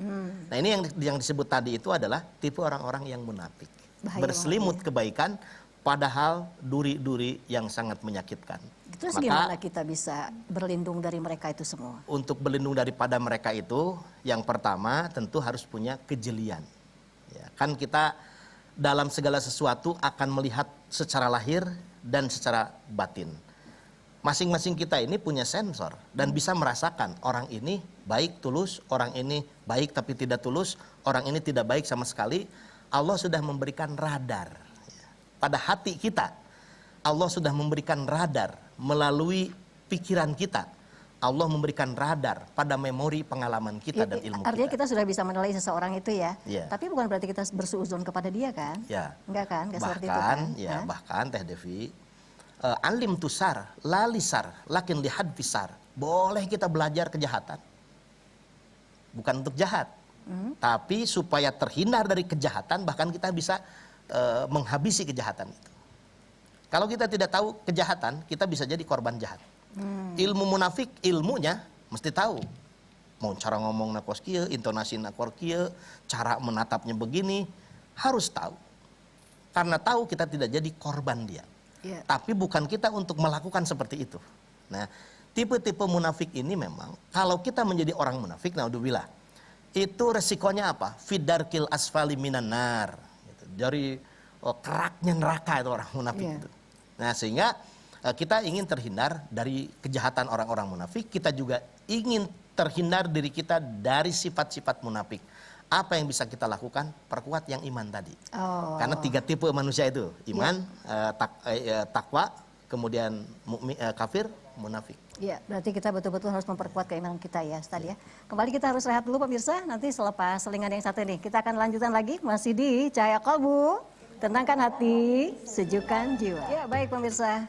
Nah, ini yang disebut tadi itu adalah tipe orang-orang yang munafik. Bahaya Berselimut kebaikan, padahal duri-duri yang sangat menyakitkan. terus Maka, gimana kita bisa berlindung dari mereka itu semua? untuk berlindung daripada mereka itu, yang pertama tentu harus punya kejelian. Ya, kan kita dalam segala sesuatu akan melihat secara lahir dan secara batin. Masing-masing kita ini punya sensor dan bisa merasakan orang ini baik tulus, orang ini baik tapi tidak tulus, orang ini tidak baik sama sekali. Allah sudah memberikan radar. Pada hati kita, Allah sudah memberikan radar melalui pikiran kita. Allah memberikan radar pada memori pengalaman kita dan ilmu Artinya kita. kita sudah bisa menilai seseorang itu ya. Iya. Tapi bukan berarti kita bersuuzon kepada dia kan? Ya. Enggak kan? Enggak seperti itu Bahkan, kan? ya, Hah? bahkan Teh Devi, alim tusar, lalisar, lakin lihad fisar. Boleh kita belajar kejahatan. Bukan untuk jahat. Tapi supaya terhindar dari kejahatan, bahkan kita bisa menghabisi kejahatan itu. Kalau kita tidak tahu kejahatan, kita bisa jadi korban jahat. Ilmu munafik, ilmunya mesti tahu. Mau cara ngomong nakos kieu, intonasi nakor kieu, cara menatapnya begini, harus tahu. Karena tahu kita tidak jadi korban dia. Iya. Tapi bukan kita untuk melakukan seperti itu. Nah, tipe-tipe munafik ini memang, kalau kita menjadi orang munafik, naudzubillah, itu resikonya apa? Fidarkil asfali minan nar. Gitu. Dari keraknya neraka itu orang munafik Iya. itu. Nah, sehingga kita ingin terhindar dari kejahatan orang-orang munafik. Kita juga ingin terhindar diri kita dari sifat-sifat munafik. Apa yang bisa kita lakukan? Perkuat yang iman tadi. Oh. Karena 3 tipe manusia itu. Iman, takwa, kemudian kafir, munafik. Iya, berarti kita betul-betul harus memperkuat keimanan kita ya, Ustaz ya. Kembali kita harus rehat dulu pemirsa, nanti selepas selingan yang satu ini kita akan lanjutkan lagi masih di Cahaya Kalbu. tenangkan hati, sejukkan jiwa. Ya baik pemirsa,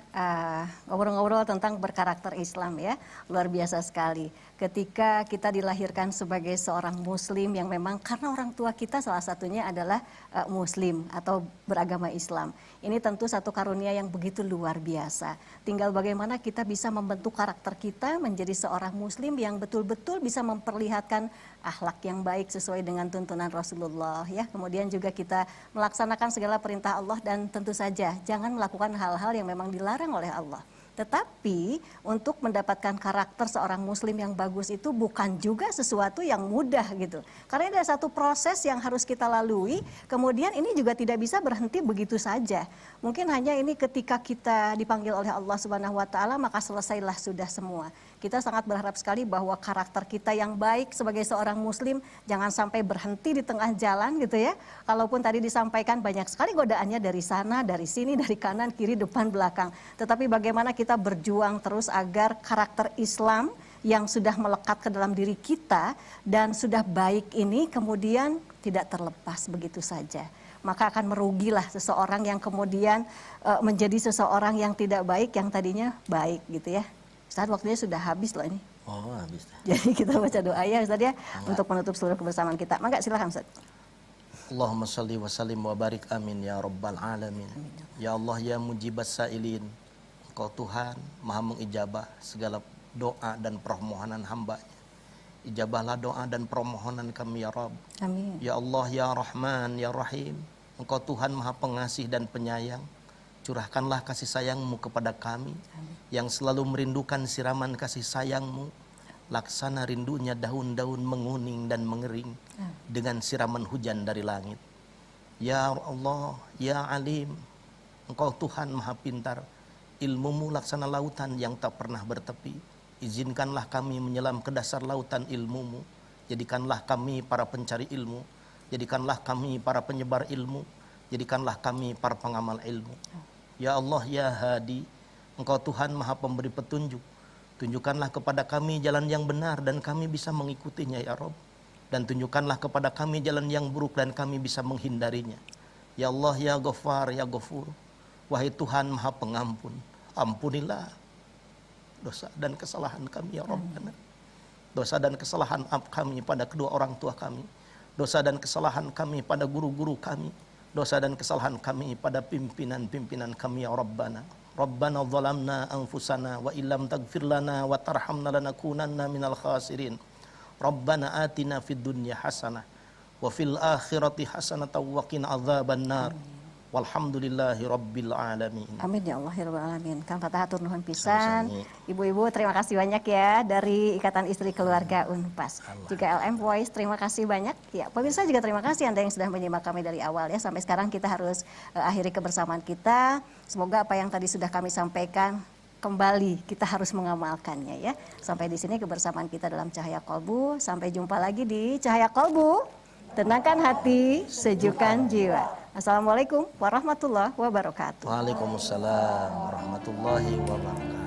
ngobrol-ngobrol tentang berkarakter Islam ya, luar biasa sekali. Ketika kita dilahirkan sebagai seorang muslim yang memang karena orang tua kita salah satunya adalah muslim atau beragama Islam. Ini tentu satu karunia yang begitu luar biasa. Tinggal bagaimana kita bisa membentuk karakter kita menjadi seorang muslim yang betul-betul bisa memperlihatkan akhlak yang baik sesuai dengan tuntunan Rasulullah ya. Kemudian juga kita melaksanakan segala perintah Allah dan tentu saja jangan melakukan hal-hal yang memang dilarang oleh Allah. Tetapi untuk mendapatkan karakter seorang muslim yang bagus itu bukan juga sesuatu yang mudah gitu. Karena ada satu proses yang harus kita lalui, kemudian ini juga tidak bisa berhenti begitu saja. Mungkin hanya ini ketika kita dipanggil oleh Allah Subhanahu wa taala maka selesailah sudah semua. Kita sangat berharap sekali bahwa karakter kita yang baik sebagai seorang muslim jangan sampai berhenti di tengah jalan gitu ya. Kalaupun tadi disampaikan banyak sekali godaannya dari sana, dari sini, dari kanan, kiri, depan, belakang. Tetapi bagaimana kita berjuang terus agar karakter Islam yang sudah melekat ke dalam diri kita dan sudah baik ini kemudian tidak terlepas begitu saja. Maka akan merugilah seseorang yang kemudian menjadi seseorang yang tidak baik yang tadinya baik gitu ya. Ustaz, waktunya sudah habis loh ini. Oh, habis. Jadi kita baca doa ya Ustaz ya untuk menutup seluruh kebersamaan kita. Mangga silakan Ustaz. Allahumma salli wa sallim wa barik amin ya rabbal alamin. Ya Allah ya mujibas sailin. Engkau Tuhan maha mengijabah segala doa dan permohonan hamba-Nya. Ijabahlah doa dan permohonan kami ya Rabb. Amin. Ya Allah ya Rahman ya Rahim. Engkau Tuhan maha pengasih dan penyayang. Curahkanlah kasih sayang-Mu kepada kami yang selalu merindukan siraman kasih sayang-Mu. Laksana rindunya daun-daun menguning dan mengering dengan siraman hujan dari langit. Ya Allah, Ya Alim, Engkau Tuhan maha pintar. Ilmu-Mu laksana lautan yang tak pernah bertepi. Izinkanlah kami menyelam ke dasar lautan ilmu-Mu. Jadikanlah kami para pencari ilmu. Jadikanlah kami para penyebar ilmu. Jadikanlah kami para pengamal ilmu. Ya Allah, Ya Hadi, Engkau Tuhan maha pemberi petunjuk. Tunjukkanlah kepada kami jalan yang benar dan kami bisa mengikutinya ya Rabb. Dan tunjukkanlah kepada kami jalan yang buruk dan kami bisa menghindarinya. Ya Allah, Ya Ghaffar, Ya Ghafur. Wahai Tuhan maha pengampun, ampunilah dosa dan kesalahan kami ya Rabbana. Dosa dan kesalahan kami pada kedua orang tua kami. Dosa dan kesalahan kami pada guru-guru kami. Dosa dan kesalahan kami pada pimpinan-pimpinan kami ya Rabbana. Rabbana zalamna anfusana wa illam taghfir lana wa tarhamna lanakunanna minal khasirin. Rabbana atina fid dunya hasanah wa fil akhirati hasanatan wa qina adzabannar. Walhamdulillahi rabbil alamin. Amin ya Allah ya rabbal alamin. Kang Fatah hatur nuhun pisan. Ibu-ibu terima kasih banyak ya dari Ikatan Istri Keluarga Unpas. Juga LM Voice terima kasih banyak. Ya, pemirsa juga terima kasih Anda yang sudah menyimak kami dari awal ya. Sampai sekarang kita harus akhiri kebersamaan kita. Semoga apa yang tadi sudah kami sampaikan kembali kita harus mengamalkannya ya. Sampai di sini kebersamaan kita dalam Cahaya Kolbu. Sampai jumpa lagi di Cahaya Kolbu. Tenangkan hati, sejukkan jiwa. Assalamualaikum warahmatullahi wabarakatuh. Waalaikumsalam warahmatullahi wabarakatuh.